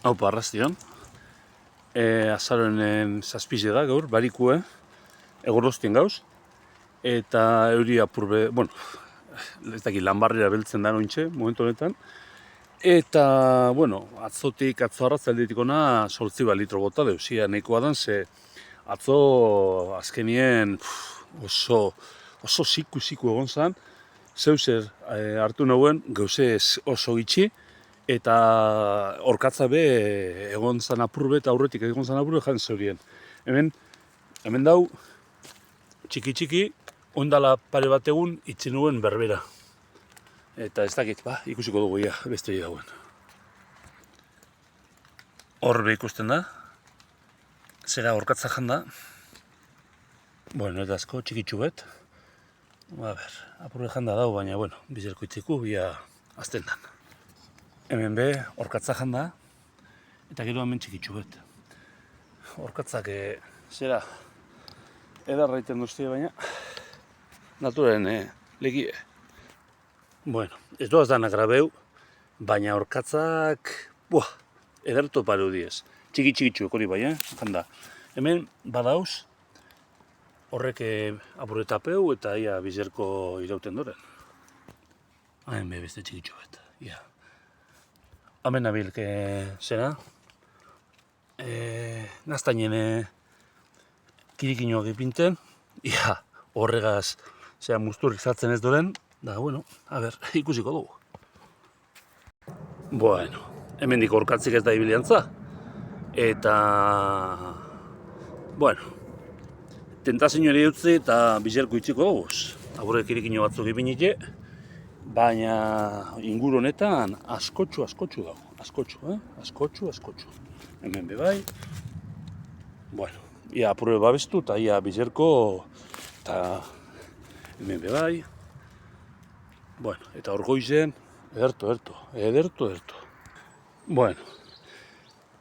Haupa, arrastion. Azaroen zazpize da gaur, barikue, egorroztien gauz. Eta euri apurbe, ez dakit lanbarrera beltzen da nointxe, momentu honetan. Eta, atzotik, atzo arratzaldetik ona, 8 litro bota deuzia nahikoa dan, ze atzo azkenien oso ziku egon zan. Zeuzer hartu nauen, gauze oso gitxi. Eta orkatza be egon zan apurbe eta aurretik egon zan apurbe jan zeurien. Hemen dau, txiki, ondala pare bat egun itzi nuen berbera. Eta ez dakit, ikusiko dugu ia, beste dauen. Horbe ikusten da, zera orkatza janda. Eta asko txikitsu bet. Apurbe janda dau, baina, bizerko itziku, bia azten dan. Hemen be, orkatza janda, eta gero hemen txikitsu bet. Orkatzak, zera, edarra iten duztie baina, naturaren legie. Ez doaz danak grabeu, baina orkatzak, ederto pareu diez. Txikitsu hori bai, janda. Hemen badauz, horrek apurretapeu eta ia bizerko irauten doren. Hemen be, beste txikitsu bet, ia. Hemen nabilk, zera, naztainen kirikinoak ipinten, ia, horregaz, zera, musturrik zartzen ez doren, da, ikusiko dugu. Hemendik orkatzik ez da ibiliantza, eta, tentazioari utzi eta bizerko itziko dugu. Aburre kirikino batzuk ipinite, baina inguru honetan askotxu dago. Askotxu. Hemen bebai. Ia apurre babestu eta ia bizerko eta hemen bebai. Eta hor goizen, ederto.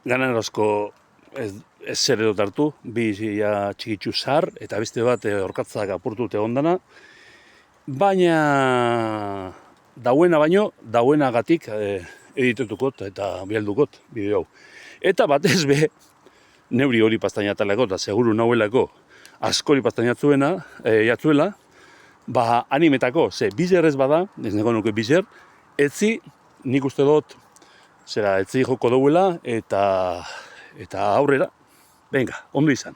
Ganan asko ez zer edot hartu, bi txikitsu zar eta beste bat orkatzak apurtute ondana. Baina dauenagatik editetukot eta bialdukot bideo hau. Eta batez be, neuri hori pastainatalako eta seguru nauelako askori pastainatzuela, animetako, ze bizer ez bada, ez nego nuke bizer, etzi nik uste dut, etzi joko duela eta aurrera, venga, ondo izan.